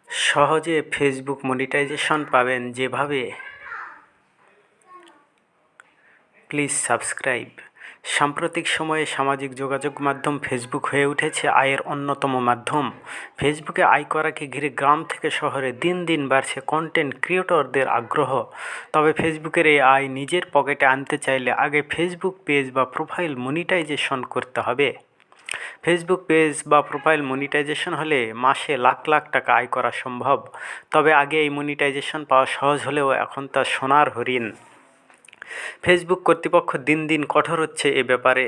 সহজে Facebook monetization পাবেন যেভাবে, প্লিজ সাবস্ক্রাইব। সাম্প্রতিক সময়ে সামাজিক যোগাযোগ মাধ্যম ফেসবুক হয়ে উঠেছে আয়ের অন্যতম মাধ্যম। ফেসবুকে আয় করাকে ঘিরে গ্রাম থেকে শহরে দিন দিন বাড়ছে কন্টেন্ট ক্রিয়েটরদের আগ্রহ। তবে ফেসবুকের এই আয় নিজের পকেটে আনতে চাইলে আগে ফেসবুক পেজ বা প্রোফাইল মনিটাইজেশন করতে হবে। ফেসবুক পেজ বা প্রোফাইল মনিটাইজেশন হলে মাসে লাখ লাখ টাকা আয় করা সম্ভব। তবে আগে এই মনিটাইজেশন পাওয়া সহজ হলেও এখন তা সোনার হরিণ। ফেসবুক কর্তৃপক্ষ দিন দিন কঠোর হচ্ছে এ ব্যাপারে।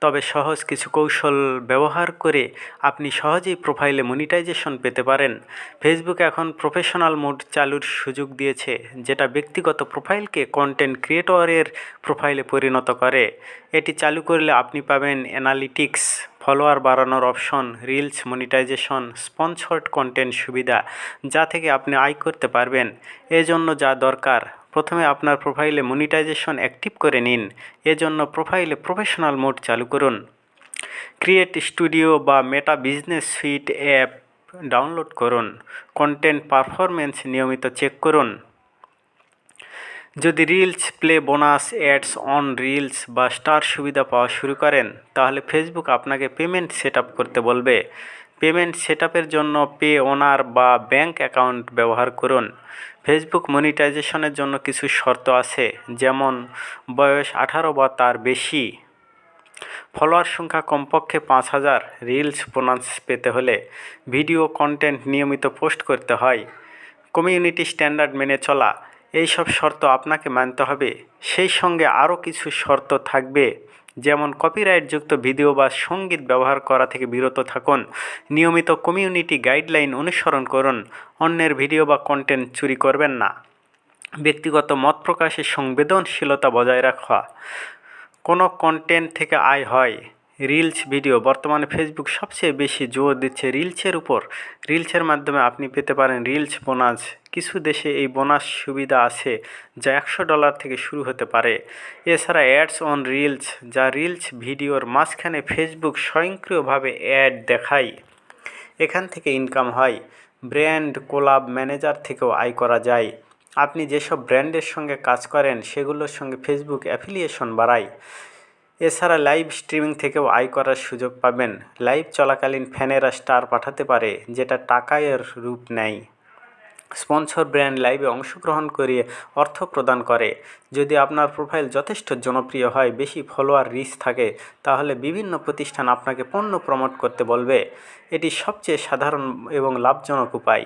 তবে সহজ কিছু কৌশল ব্যবহার করে আপনি সহজেই প্রোফাইলে মনিটাইজেশন পেতে পারেন। ফেসবুক এখন প্রফেশনাল মোড চালুর সুযোগ দিয়েছে, যেটা ব্যক্তিগত প্রোফাইলকে কন্টেন্ট ক্রিয়েটরের প্রোফাইলে পরিণত করে। এটি চালু করলে আপনি পাবেন অ্যানালিটিক্স, ফলোয়ার বাড়ানোর option, reels monetization, sponsored content সুবিধা, যা থেকে আপনি আয় করতে পারবেন। এজন্য যা দরকার, প্রথমে আপনার প্রোফাইলে মনিটাইজেশন অ্যাক্টিভ করে নিন। এজন্য প্রোফাইলে প্রফেশনাল মোড চালু করুন। ক্রিয়েট স্টুডিও বা মেটা বিজনেস সুইট অ্যাপ ডাউনলোড করুন। কন্টেন্ট পারফরমেন্স নিয়মিত চেক করুন। যদি reels play bonus, ads on reels বা স্টার সুবিধা পাওয়া শুরু করেন, তাহলে ফেসবুক আপনাকে পেমেন্ট সেট আপ করতে বলবে। পেমেন্ট সেট আপের জন্য পে ওনার বা ব্যাঙ্ক অ্যাকাউন্ট ব্যবহার করুন। ফেসবুক মনিটাইজেশনের জন্য কিছু শর্ত আছে, যেমন বয়স 18 বা তার বেশি, ফলোয়ার সংখ্যা কমপক্ষে 5000, রিলস বোনাস পেতে হলে ভিডিও কন্টেন্ট নিয়মিত পোস্ট করতে হয়, কমিউনিটি স্ট্যান্ডার্ড মেনে চলা। এই সব শর্ত আপনাকে মানতে হবে। সেই সঙ্গে আরও কিছু শর্ত থাকবে, যেমন কপিরাইটযুক্ত ভিডিও বা সঙ্গীত ব্যবহার করা থেকে বিরত থাকুন, নিয়মিত কমিউনিটি গাইডলাইন অনুসরণ করুন, অন্যের ভিডিও বা কন্টেন্ট চুরি করবেন না, ব্যক্তিগত মত প্রকাশের সংবেদনশীলতা বজায় রাখা। কোনো কন্টেন্ট থেকে আয় হয়। রিলস ভিডিও, বর্তমানে ফেসবুক সবচেয়ে বেশি জোর দিচ্ছে রিলসের উপর। রিলসের মাধ্যমে আপনি পেতে পারেন রিলস বোনাস। কিছু দেশে এই বোনাস সুবিধা আছে, যা $100 থেকে শুরু হতে পারে। এছাড়া অ্যাডস অন রিলস, যা রিলস ভিডিওর মাঝখানে ফেসবুক স্বয়ংক্রিয়ভাবে অ্যাড দেখায়, এখান থেকে ইনকাম হয়। ব্র্যান্ড কোলাব ম্যানেজার থেকেও আয় করা যায়। আপনি যেসব ব্র্যান্ডের সঙ্গে কাজ করেন সেগুলোর সঙ্গে ফেসবুক অ্যাফিলিয়েশন বাড়ায়। এছাড়া লাইভ স্ট্রিমিং থেকেও আয় করার সুযোগ পাবেন। লাইভ চলাকালীন ফ্যানেরা স্টার পাঠাতে পারে, যেটা টাকায়ের রূপ নেয়। স্পন্সর ব্র্যান্ড লাইভে অংশগ্রহণ করিয়ে অর্থ প্রদান করে। যদি আপনার প্রোফাইল যথেষ্ট জনপ্রিয় হয়, বেশি ফলোয়ার রিচ থাকে, তাহলে বিভিন্ন প্রতিষ্ঠান আপনাকে পণ্য প্রমোট করতে বলবে। এটি সবচেয়ে সাধারণ এবং লাভজনক উপায়।